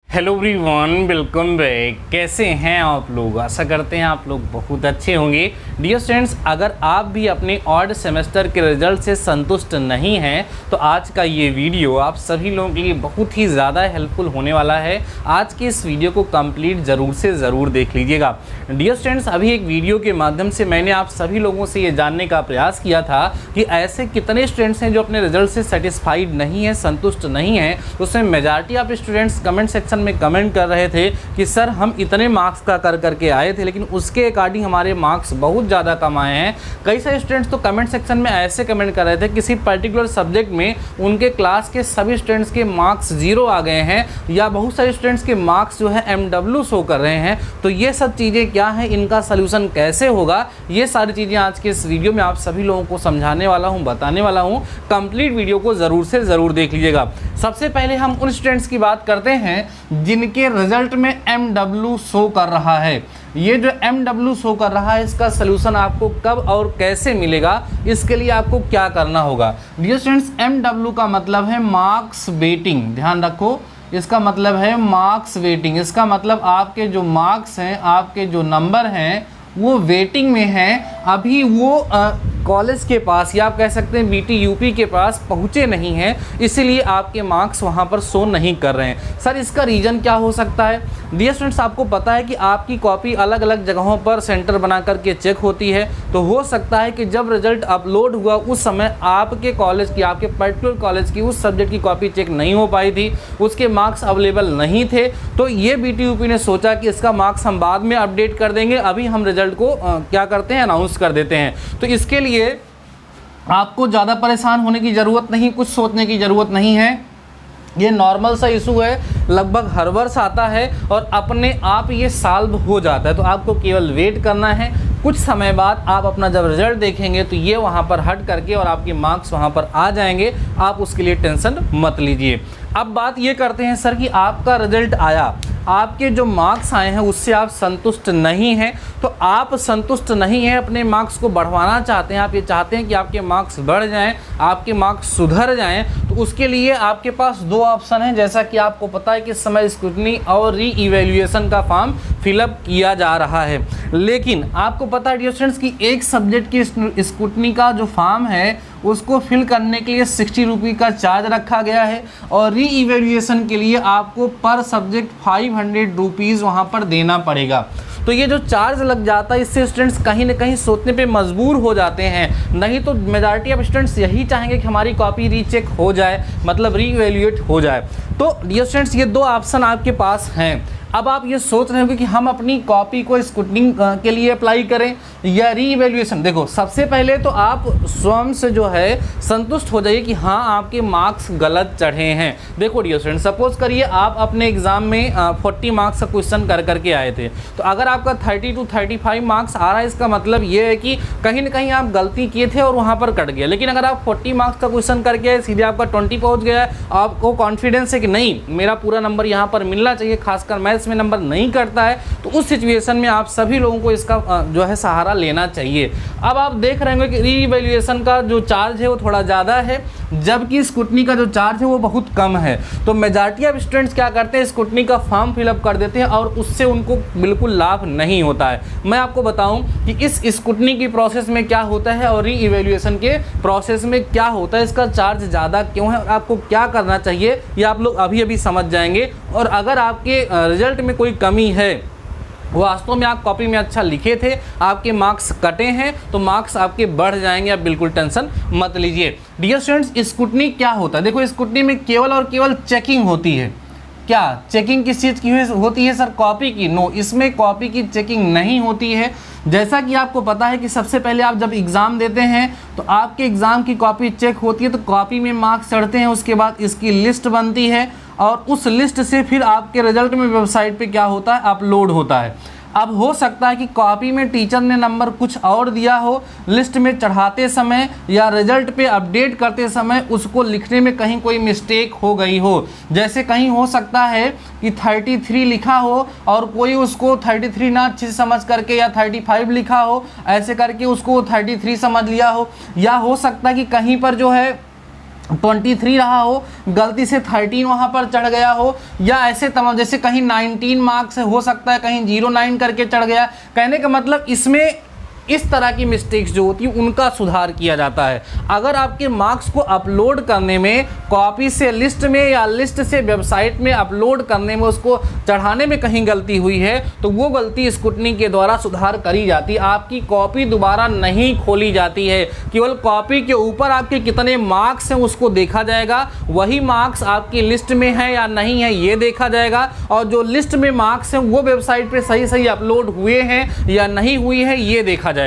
Hello everyone, welcome back. कैसे हैं आप लोग? आशा करते हैं आप लोग बहुत अच्छे होंगे। डियर स्टूडेंट्स, अगर आप भी अपने ऑड सेमेस्टर के रिजल्ट से संतुष्ट नहीं हैं तो आज का ये वीडियो आप सभी लोगों के लिए बहुत ही ज़्यादा हेल्पफुल होने वाला है। आज के इस वीडियो को कंप्लीट ज़रूर से ज़रूर देख लीजिएगा। डियर स्टूडेंट्स, अभी एक वीडियो के माध्यम से मैंने आप सभी लोगों से ये जानने का प्रयास किया था कि ऐसे कितने स्टूडेंट्स हैं जो अपने रिजल्ट से सेटिस्फाइड नहीं हैं, संतुष्ट नहीं हैं। उसमें majority of students comment section में कमेंट कर रहे थे कि सर हम इतने मार्क्स का करके आए थे, लेकिन उसके अकॉर्डिंग हमारे मार्क्स बहुत ज़्यादा कम आए हैं। कई सारे स्टूडेंट्स तो कमेंट सेक्शन में ऐसे कमेंट कर रहे थे किसी पर्टिकुलर सब्जेक्ट में उनके क्लास के सभी स्टूडेंट्स के मार्क्स 0 आ गए हैं, या बहुत सारे स्टूडेंट्स के मार्क्स जो है MW शो कर रहे हैं। तो ये सब चीज़ें क्या है, इनका सोल्यूशन कैसे होगा, ये सारी चीज़ें आज के इस वीडियो में आप सभी लोगों को समझाने वाला हूँ, बताने वाला हूँ। कंप्लीट वीडियो को ज़रूर से ज़रूर देख लीजिएगा। सबसे पहले हम उन स्टूडेंट्स की बात करते हैं जिनके रिजल्ट में MW शो कर रहा है। ये जो MW शो कर रहा है, इसका सलूशन आपको कब और कैसे मिलेगा, इसके लिए आपको क्या करना होगा। डियर स्टूडेंट्स, MW का मतलब है मार्क्स वेटिंग। ध्यान रखो, इसका मतलब है मार्क्स वेटिंग। इसका मतलब आपके जो मार्क्स हैं, आपके जो नंबर हैं, वो वेटिंग में हैं। अभी वो कॉलेज के पास या आप कह सकते हैं BTUP के पास पहुँचे नहीं हैं, इसीलिए आपके मार्क्स वहाँ पर शो नहीं कर रहे हैं। सर, इसका रीज़न क्या हो सकता है? डियर स्टूडेंट्स, आपको पता है कि आपकी कॉपी अलग अलग जगहों पर सेंटर बना करके चेक होती है। तो हो सकता है कि जब रिजल्ट अपलोड हुआ उस समय आपके कॉलेज की, आपके पर्टिकुलर कॉलेज की उस सब्जेक्ट की कॉपी चेक नहीं हो पाई थी, उसके मार्क्स अवेलेबल नहीं थे। तो ये BTUP ने सोचा कि इसका मार्क्स हम बाद में अपडेट कर देंगे, अभी हम रिजल्ट को क्या करते हैं, अनाउंस कर देते हैं। तो इसके लिए आपको ज़्यादा परेशान होने की ज़रूरत नहीं, कुछ सोचने की ज़रूरत नहीं है। ये नॉर्मल सा इशू है, लगभग हर वर्ष आता है और अपने आप ये सॉल्व हो जाता है। तो आपको केवल वेट करना है। कुछ समय बाद आप अपना जब रिजल्ट देखेंगे तो ये वहाँ पर हट करके और आपके मार्क्स वहाँ पर आ जाएंगे। आप उसके लिए टेंशन मत लीजिए। अब बात ये करते हैं सर कि आपका रिजल्ट आया, आपके जो मार्क्स आए हैं उससे आप संतुष्ट नहीं हैं। तो आप संतुष्ट नहीं हैं, अपने मार्क्स को बढ़वाना चाहते हैं, आप ये चाहते हैं कि आपके मार्क्स बढ़ जाएं, आपके मार्क्स सुधर जाएं। तो उसके लिए आपके पास दो ऑप्शन हैं। जैसा कि आपको पता है कि इस समय स्क्रूटनी और री इवैल्यूएशन का फॉर्म फिलअप किया जा रहा है, लेकिन आपको पता है डियर स्टूडेंट्स कि एक सब्जेक्ट की स्क्रूटनी का जो फॉर्म है उसको फिल करने के लिए 60 रुपये का चार्ज रखा गया है, और री इवैल्यूएशन के लिए आपको पर सब्जेक्ट 500 रुपीज़ वहाँ पर देना पड़ेगा। तो ये जो चार्ज लग जाता है, इससे स्टूडेंट्स कहीं ना कहीं सोचने पे मजबूर हो जाते हैं। नहीं तो मेजॉरिटी ऑफ स्टूडेंट्स यही चाहेंगे कि हमारी कॉपी रीचेक हो जाए, मतलब री इवैल्यूएट हो जाए। तो डियर स्टूडेंट्स, ये दो ऑप्शन आपके पास हैं। अब आप ये सोच रहे होंगे कि हम अपनी कॉपी को स्क्रूटनी के लिए अप्लाई करें या री इवैल्यूएशन। देखो, सबसे पहले तो आप स्वयं से जो है संतुष्ट हो जाइए कि हाँ, आपके मार्क्स गलत चढ़े हैं। देखो डियर स्टूडेंट, सपोज करिए आप अपने एग्जाम में 40 मार्क्स का क्वेश्चन करके आए थे। तो अगर आपका 30 to 35 मार्क्स आ रहा है, इसका मतलब ये है कि कहीं ना कहीं आप गलती किए थे और वहाँ पर कट गया। लेकिन अगर आप 40 मार्क्स का क्वेश्चन करके आए, सीधे आपका 20 पहुँच गया, आपको कॉन्फिडेंस है कि नहीं, मेरा पूरा नंबर यहाँ पर मिलना चाहिए, खासकर मैथ्स में नंबर नहीं करता है, तो उस सिचुएशन में आप सभी लोगों को इसका जो है सहारा लेना चाहिए। अब आप देख रहे होंगे कि री इवैल्यूएशन का जो चार्ज है वो थोड़ा ज़्यादा है, जबकि स्क्रूटनी का जो चार्ज है वो बहुत कम है। तो मेजॉरिटी ऑफ स्टूडेंट्स क्या करते हैं, स्क्रूटनी का फॉर्म फिलअप कर देते हैं और उससे उनको बिल्कुल लाभ नहीं होता है। मैं आपको बताऊं कि इस स्क्रूटनी की प्रोसेस में क्या होता है और री इवैल्यूएशन के प्रोसेस में क्या होता है, इसका चार्ज ज़्यादा क्यों है और आपको क्या करना चाहिए, ये आप लोग अभी अभी समझ जाएंगे। और अगर आपके रिजल्ट में कोई कमी है, वास्तव में आप कॉपी में अच्छा लिखे थे, आपके मार्क्स कटे हैं, तो मार्क्स आपके बढ़ जाएंगे, आप बिल्कुल टेंशन मत लीजिए। डियर स्टूडेंट्स, स्क्रूटनी क्या होता है? देखो, स्क्रूटनी में केवल और केवल चेकिंग होती है। क्या चेकिंग किस चीज़ की होती है सर? कॉपी की? नो, इसमें कॉपी की चेकिंग नहीं होती है। जैसा कि आपको पता है कि सबसे पहले आप जब एग्ज़ाम देते हैं तो आपके एग्ज़ाम की कॉपी चेक होती है, तो कॉपी में मार्क्स चढ़ते हैं, उसके बाद इसकी लिस्ट बनती है और उस लिस्ट से फिर आपके रिजल्ट में वेबसाइट पे क्या होता है, अपलोड होता है। अब हो सकता है कि कॉपी में टीचर ने नंबर कुछ और दिया हो, लिस्ट में चढ़ाते समय या रिजल्ट पे अपडेट करते समय उसको लिखने में कहीं कोई मिस्टेक हो गई हो। जैसे कहीं हो सकता है कि 33 लिखा हो और कोई उसको 33 ना अच्छे से समझ करके या 35 लिखा हो, ऐसे करके उसको 33 समझ लिया हो। या हो सकता है कि कहीं पर जो है 23 रहा हो, गलती से 13 वहाँ पर चढ़ गया हो, या ऐसे तमाम, जैसे कहीं 19 मार्क्स हो सकता है, कहीं 09 करके चढ़ गया। कहने का मतलब इसमें इस तरह की मिस्टेक्स जो होती है उनका सुधार किया जाता है। अगर आपके मार्क्स को अपलोड करने में कॉपी से लिस्ट में या लिस्ट से वेबसाइट में अपलोड करने में, उसको चढ़ाने में कहीं गलती हुई है तो वो गलती स्क्रूटनी के द्वारा सुधार करी जाती है। आपकी कॉपी दोबारा नहीं खोली जाती है, केवल कॉपी के ऊपर आपके कितने मार्क्स हैं उसको देखा जाएगा, वही मार्क्स आपकी लिस्ट में है या नहीं है ये देखा जाएगा, और जो लिस्ट में मार्क्स हैं वो वेबसाइट पर सही सही अपलोड हुए हैं या नहीं हुई है ये देखा जाएगा।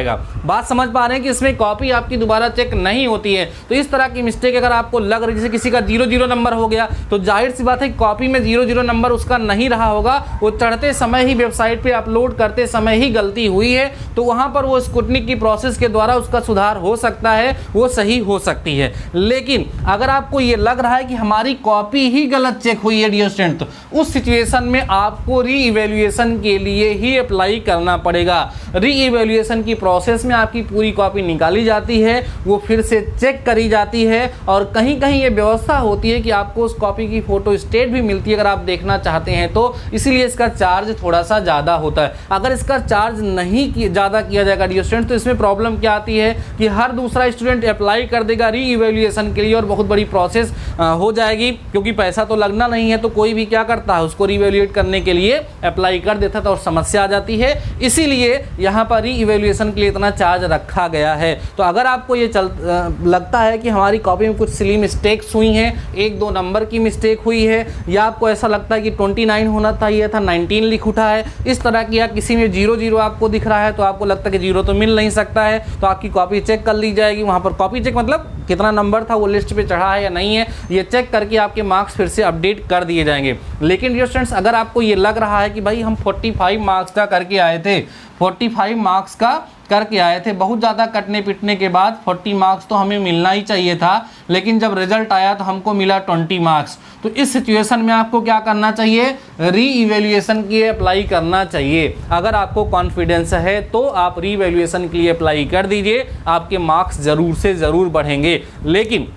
बात समझ पा रहे हैं कि इसमें कॉपी आपकी दोबारा चेक नहीं होती है। तो इस तरह की मिस्टेक अगर आपको लग रही है, जैसे किसी का 00 नंबर हो गया तो जाहिर सी बात है कॉपी में 00 नंबर उसका नहीं रहा होगा, वो चढ़ते समय ही वेबसाइट पे अपलोड करते समय ही गलती हुई है, तो वहां पर वो स्क्रूटनी की प्रोसेस के द्वारा उसका सुधार हो सकता है, वो सही हो सकती है। लेकिन अगर आपको ये लग रहा है कि हमारी कॉपी ही गलत चेक हुई है डियर स्टूडेंट, तो उस सिचुएशन में आपको री इवैल्यूएशन के लिए ही अप्लाई करना पड़ेगा। री इवैल्यूएशन की प्रोसेस में आपकी पूरी कॉपी निकाली जाती है, वो फिर से चेक करी जाती है, और कहीं कहीं ये व्यवस्था होती है कि आपको उस कॉपी की फोटो स्टेट भी मिलती है अगर आप देखना चाहते हैं तो, इसीलिए इसका चार्ज थोड़ा सा ज़्यादा होता है। अगर इसका चार्ज नहीं ज़्यादा किया जाएगा डियर स्टूडेंट तो इसमें प्रॉब्लम क्या आती है कि हर दूसरा स्टूडेंट अप्लाई कर देगा री इवैल्यूएशन के लिए और बहुत बड़ी प्रोसेस हो जाएगी, क्योंकि पैसा तो लगना नहीं है, तो कोई भी क्या करता है उसको रीवैल्यूएट करने के लिए अप्लाई कर देता है, तो और समस्या आ जाती है। इसीलिए यहाँ पर री इवैल्यूएशन के लिए इतना चार्ज रखा गया है। तो अगर आपको ये लगता है कि हमारी कॉपी में कुछ सिली मिस्टेक्स हुई हैं, 1-2 नंबर की मिस्टेक हुई है, या आपको ऐसा लगता है कि 29 होना था ये था 19 लिख उठा है, इस तरह की, या किसी में 00 आपको दिख रहा है तो आपको लगता है कि 0 तो मिल नहीं सकता है, तो आपकी कॉपी चेक कर ली जाएगी। वहाँ पर कॉपी चेक मतलब कितना नंबर था वो लिस्ट पे चढ़ा है या नहीं है, ये चेक करके आपके मार्क्स फिर से अपडेट कर दिए जाएंगे। लेकिन डियर स्टूडेंट्स अगर आपको ये लग रहा है कि भाई हम 45 मार्क्स का करके आए थे, 45 मार्क्स का करके आए थे, बहुत ज़्यादा कटने पिटने के बाद 40 मार्क्स तो हमें मिलना ही चाहिए था, लेकिन जब रिजल्ट आया तो हमको मिला 20 मार्क्स, तो इस सिचुएशन में आपको क्या करना चाहिए, री इवैल्यूएशन के लिए अप्लाई करना चाहिए। अगर आपको कॉन्फिडेंस है तो आप री इवैल्यूएशन के लिए अप्लाई कर दीजिए, आपके मार्क्स ज़रूर से ज़रूर बढ़ेंगे। लेकिन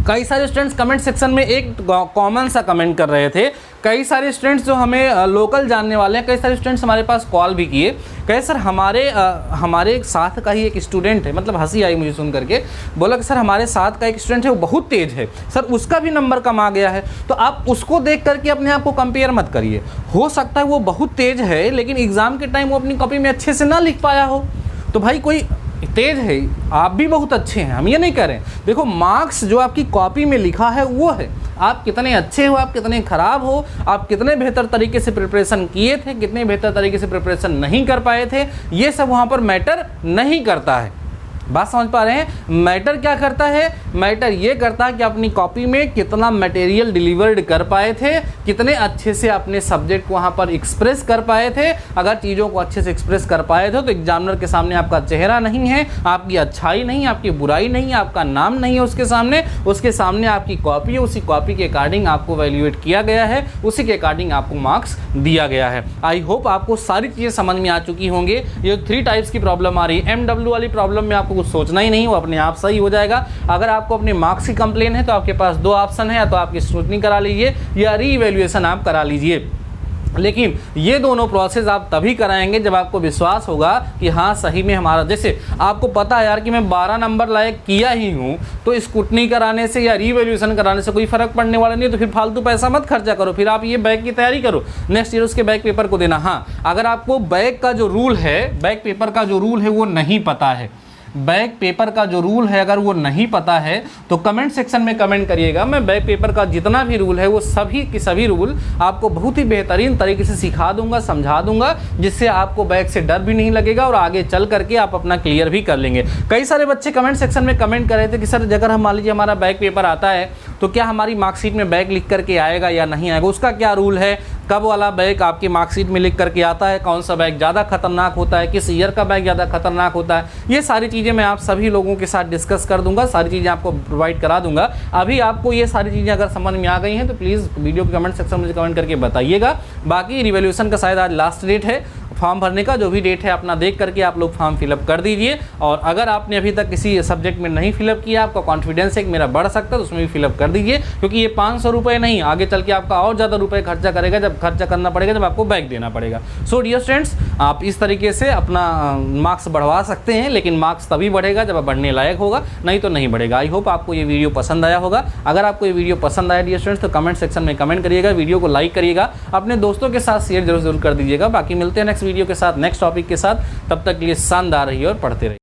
कई सारे स्टूडेंट्स कमेंट सेक्शन में एक कॉमन सा कमेंट कर रहे थे, कई सारे स्टूडेंट्स जो हमें लोकल जानने वाले हैं, कई सारे स्टूडेंट्स हमारे पास कॉल भी किए, कहे सर हमारे साथ का ही एक स्टूडेंट है, मतलब हंसी आई मुझे सुन करके, बोला कि सर हमारे साथ का एक स्टूडेंट है वो बहुत तेज़ है सर, उसका भी नंबर कम आ गया है। तो आप उसको देख करके अपने आप को कंपेयर मत करिए, हो सकता है वो बहुत तेज़ है लेकिन एग्ज़ाम के टाइम वो अपनी कॉपी में अच्छे से ना लिख पाया हो, तो भाई कोई तेज है, आप भी बहुत अच्छे हैं, हम ये नहीं कह रहे हैं। देखो मार्क्स जो आपकी कॉपी में लिखा है वो है, आप कितने अच्छे हो, आप कितने खराब हो, आप कितने बेहतर तरीके से प्रिपरेशन किए थे, कितने बेहतर तरीके से प्रिपरेशन नहीं कर पाए थे, ये सब वहाँ पर मैटर नहीं करता है। बात समझ पा रहे हैं? मैटर क्या करता है, मैटर ये करता है कि अपनी कॉपी में कितना मटेरियल डिलीवर्ड कर पाए थे, कितने अच्छे से अपने सब्जेक्ट को वहाँ पर एक्सप्रेस कर पाए थे। अगर चीज़ों को अच्छे से एक्सप्रेस कर पाए थे तो एग्जामिनर के सामने आपका चेहरा नहीं है, आपकी अच्छाई नहीं, आपकी बुराई नहीं, आपका नाम नहीं है उसके सामने आपकी कॉपी है, उसी कॉपी के अकॉर्डिंग आपको वैल्यूएट किया गया है, उसी के अकॉर्डिंग आपको मार्क्स दिया गया है। आई होप आपको सारी चीज़ें समझ में आ चुकी होंगे। ये 3 टाइप्स की प्रॉब्लम आ रही है, MW वाली प्रॉब्लम में आपको कुछ सोचना ही नहीं, वो अपने आप सही हो जाएगा। अगर आपको अपने मार्क्स की कंप्लेन है तो आपके पास 2 ऑप्शन है, या तो आपकी स्क्रूटनी करा लीजिए या री इवैल्यूएशन आप करा लीजिए। लेकिन ये दोनों प्रोसेस आप तभी कराएंगे जब आपको विश्वास होगा कि हाँ सही में हमारा, जैसे आपको पता है यार कि मैं 12 नंबर लायक किया ही हूँ, तो स्क्रूटनी कराने से या रीवैल्यूएशन कराने से कोई फर्क पड़ने वाला नहीं है, तो फिर फालतू पैसा मत खर्चा करो, फिर आप ये बैक की तैयारी करो, नेक्स्ट ईयर उसके बैक पेपर को देना। हाँ, अगर आपको बैक का जो रूल है, बैक पेपर का जो रूल है वो नहीं पता है, बैक पेपर का जो रूल है अगर वो नहीं पता है तो कमेंट सेक्शन में कमेंट करिएगा। मैं बैक पेपर का जितना भी रूल है वो सभी के सभी रूल आपको बहुत ही बेहतरीन तरीके से सिखा दूंगा, समझा दूंगा, जिससे आपको बैक से डर भी नहीं लगेगा और आगे चल करके आप अपना क्लियर भी कर लेंगे। कई सारे बच्चे कमेंट सेक्शन में कमेंट कर रहे थे कि सर अगर हम मान लीजिए हमारा बैक पेपर आता है तो क्या हमारी मार्कशीट में बैक लिख करके आएगा या नहीं आएगा, उसका क्या रूल है, कब वाला बैक आपकी मार्कशीट में लिख करके आता है, कौन सा बैक ज़्यादा खतरनाक होता है, किस ईयर का बैक ज़्यादा खतरनाक होता है, ये सारी चीज़ें मैं आप सभी लोगों के साथ डिस्कस कर दूंगा, सारी चीज़ें आपको प्रोवाइड करा दूंगा। अभी आपको ये सारी चीज़ें अगर समझ में आ गई हैं तो प्लीज़ वीडियो के कमेंट सेक्शन में कमेंट करके बताइएगा। बाकी रिवैल्यूएशन का शायद आज लास्ट डेट है, फॉर्म भरने का जो भी डेट है अपना देख करके आप लोग फॉर्म फिलअप कर दीजिए। और अगर आपने अभी तक किसी सब्जेक्ट में नहीं फिलअप किया, आपका कॉन्फिडेंस है कि मेरा बढ़ सकता है, तो उसमें भी फिलअप कर दीजिए, क्योंकि ये 500 रुपये नहीं, आगे चल के आपका और ज़्यादा रुपये खर्चा करेगा, जब खर्चा करना पड़ेगा जब आपको बैक देना पड़ेगा। सो डियर स्टूडेंट्स, आप इस तरीके से अपना मार्क्स बढ़वा सकते हैं, लेकिन मार्क्स तभी बढ़ेगा जब आप बढ़ने लायक होगा, नहीं तो नहीं बढ़ेगा। आई होप आपको ये वीडियो पसंद आया होगा। अगर आपको ये वीडियो पसंद आया डियर स्टूडेंट्स, तो कमेंट सेक्शन में कमेंट करिएगा, वीडियो को लाइक करिएगा, अपने दोस्तों के साथ शेयर जरूर कर दीजिएगा। बाकी मिलते हैं नेक्स्ट वीडियो के साथ, नेक्स्ट टॉपिक के साथ। तब तक के लिए शानदार रहिए और पढ़ते रहिए।